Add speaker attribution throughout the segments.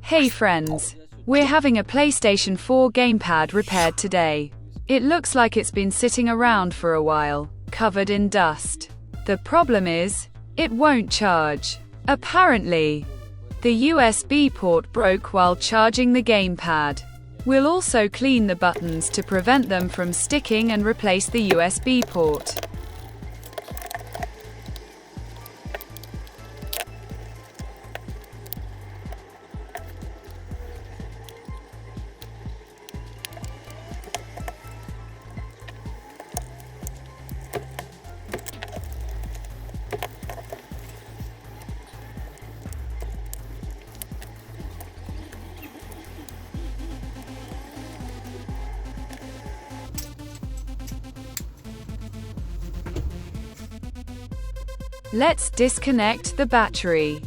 Speaker 1: Hey friends, we're having a PlayStation 4 gamepad repaired today. It looks like it's been sitting around for a while, covered in dust. The problem is, it won't charge. Apparently, the USB port broke while charging the gamepad. We'll also clean the buttons to prevent them from sticking and replace the USB port. Let's disconnect the battery.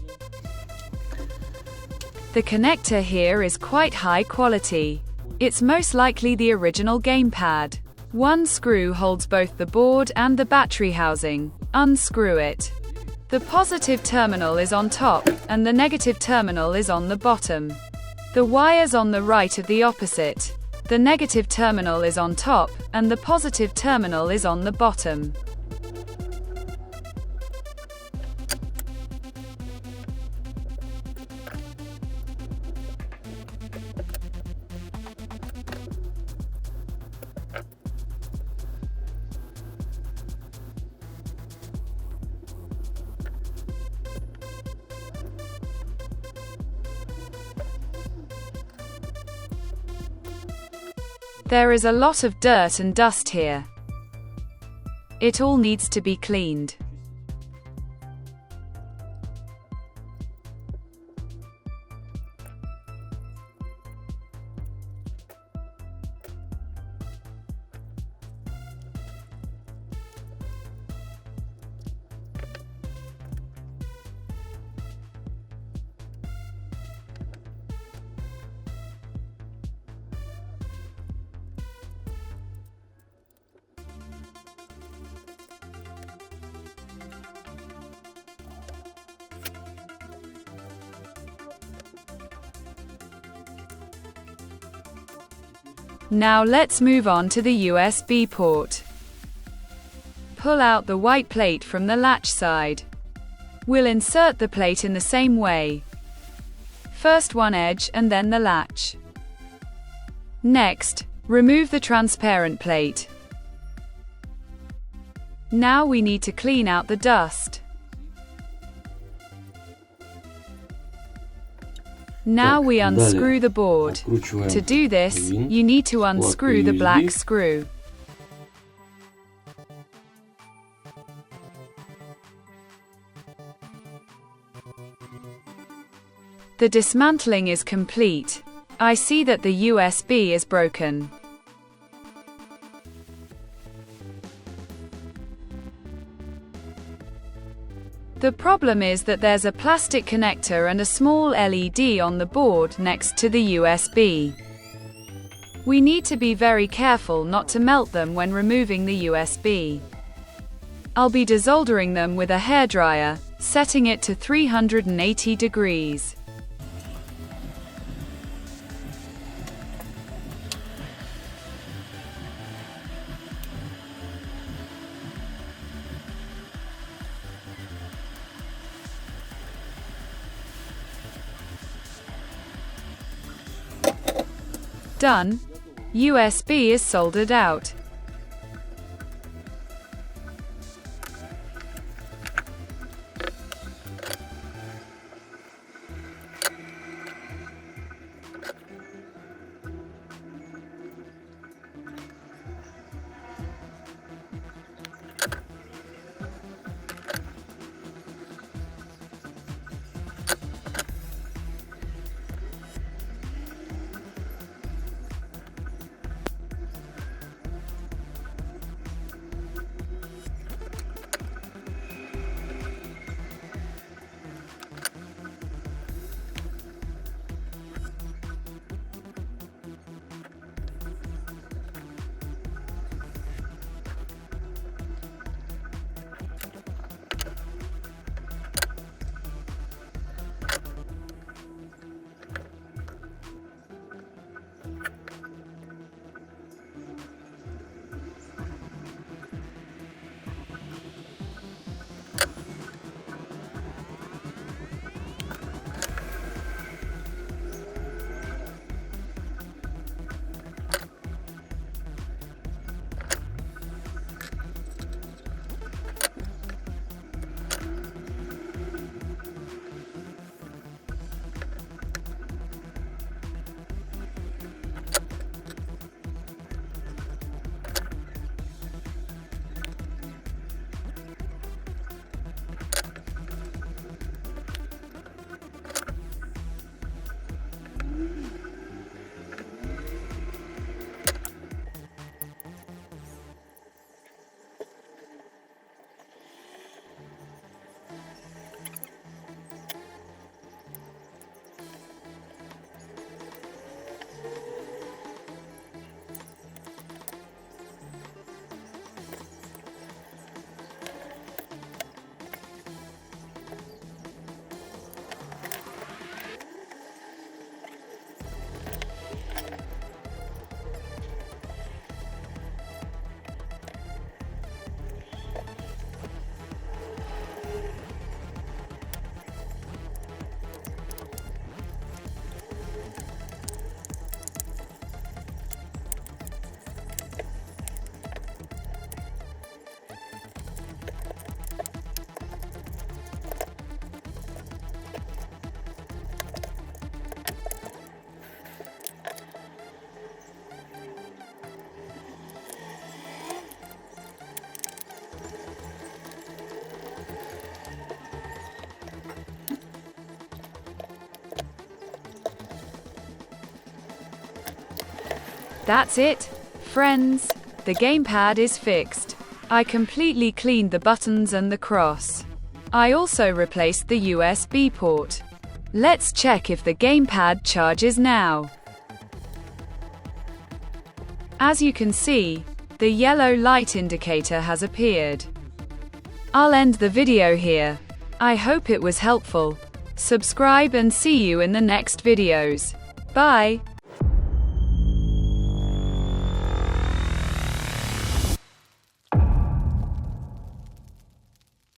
Speaker 1: The connector here is quite high quality. It's most likely the original gamepad. One screw holds both the board and the battery housing. Unscrew it. The positive terminal is on top, and the negative terminal is on the bottom. The wires on the right are the opposite. The negative terminal is on top, and the positive terminal is on the bottom. There is a lot of dirt and dust here. It all needs to be cleaned. Now let's move on to the USB port. Pull out the white plate from the latch side. We'll insert the plate in the same way. First one edge and then the latch. Next, remove the transparent plate. Now we need to clean out the dust. Now we unscrew the board. To do this, you need to unscrew the black screw. The dismantling is complete. I see that the USB is broken. The problem is that there's a plastic connector and a small LED on the board next to the USB. We need to be very careful not to melt them when removing the USB. I'll be desoldering them with a hairdryer, setting it to 380 degrees. Done. USB is soldered out. That's it, friends. The gamepad is fixed. I completely cleaned the buttons and the cross. I also replaced the USB port. Let's check if the gamepad charges now. As you can see, the yellow light indicator has appeared. I'll end the video here. I hope it was helpful. Subscribe and see you in the next videos. Bye.